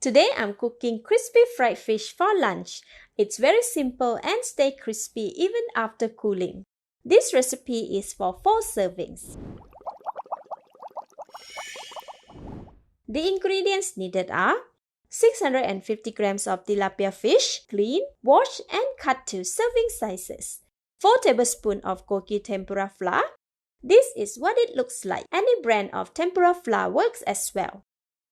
Today I'm cooking crispy fried fish for lunch. It's very simple and stay crispy even after cooling. This recipe is for 4 servings. The ingredients needed are 650 grams of tilapia fish, clean, washed and cut to serving sizes. 4 tablespoons of Koki tempura flour. This is what it looks like. Any brand of tempura flour works as well.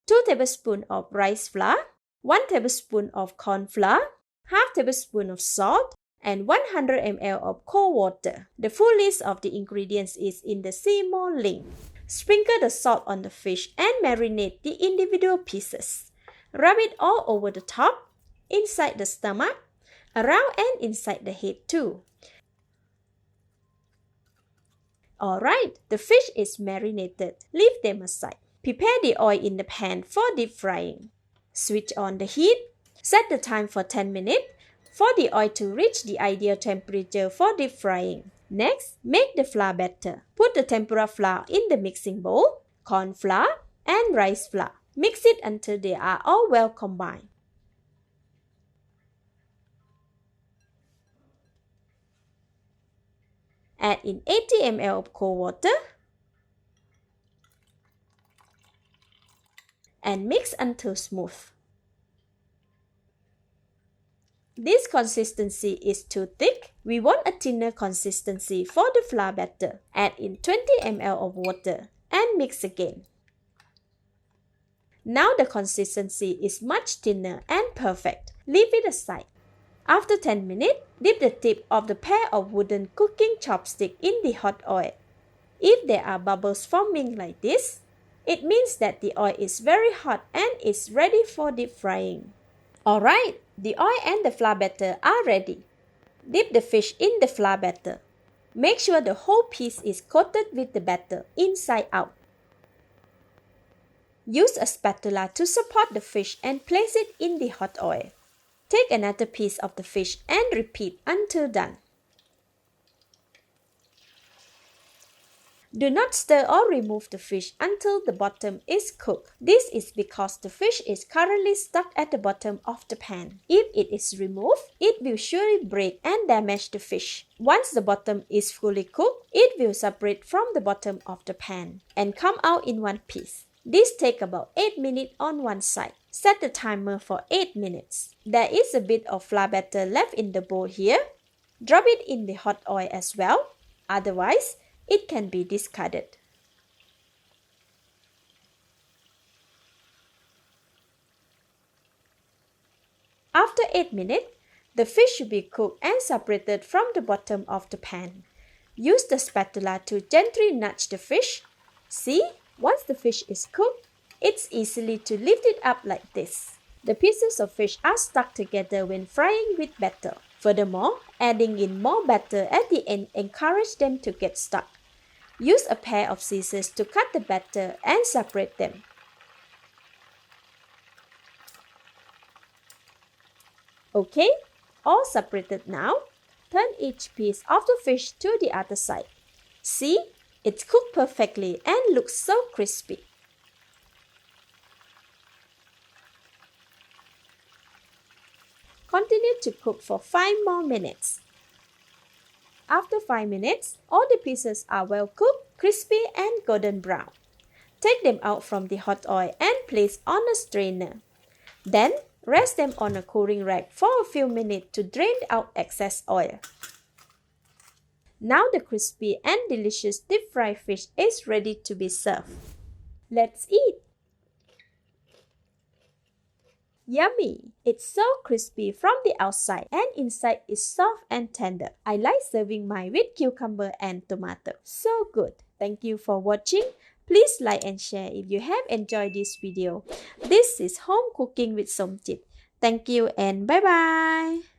2 tablespoons of rice flour, 1 tablespoon of corn flour, half tablespoon of salt, and 100 ml of cold water. The full list of the ingredients is in the See More link. Sprinkle the salt on the fish and marinate the individual pieces. Rub it all over the top, inside the stomach, around and inside the head too. Alright, the fish is marinated. Leave them aside. Prepare the oil in the pan for deep frying. Switch on the heat. Set the time for 10 minutes for the oil to reach the ideal temperature for deep frying. Next, make the flour batter. Put the tempura flour in the mixing bowl, corn flour, and rice flour. Mix it until they are all well combined. Add in 80 ml of cold water and mix until smooth. This consistency is too thick. We want a thinner consistency for the flour batter. Add in 20 ml of water and mix again. Now the consistency is much thinner and perfect. Leave it aside. After 10 minutes, dip the tip of the pair of wooden cooking chopsticks in the hot oil. If there are bubbles forming like this, it means that the oil is very hot and is ready for deep frying. Alright, the oil and the flour batter are ready. Dip the fish in the flour batter. Make sure the whole piece is coated with the batter inside out. Use a spatula to support the fish and place it in the hot oil. Take another piece of the fish and repeat until done. Do not stir or remove the fish until the bottom is cooked. This is because the fish is currently stuck at the bottom of the pan. If it is removed, it will surely break and damage the fish. Once the bottom is fully cooked, it will separate from the bottom of the pan and come out in one piece. This takes about 8 minutes on one side. Set the timer for 8 minutes. There is a bit of flour batter left in the bowl here. Drop it in the hot oil as well. Otherwise, it can be discarded. After 8 minutes, the fish should be cooked and separated from the bottom of the pan. Use the spatula to gently nudge the fish. See, once the fish is cooked, it's easy to lift it up like this. The pieces of fish are stuck together when frying with batter. Furthermore, adding in more batter at the end encourages them to get stuck. Use a pair of scissors to cut the batter and separate them. Okay, all separated now. Turn each piece of the fish to the other side. See, it's cooked perfectly and looks so crispy. Continue to cook for 5 more minutes. After 5 minutes, all the pieces are well cooked, crispy and golden brown. Take them out from the hot oil and place on a strainer. Then, rest them on a cooling rack for a few minutes to drain out excess oil. Now the crispy and delicious deep fried fish is ready to be served. Let's eat! Yummy! It's so crispy from the outside and inside is soft and tender. I like serving mine with cucumber and tomato. So good! Thank you for watching. Please like and share if you have enjoyed this video. This is Home Cooking with Somjit. Thank you and bye-bye!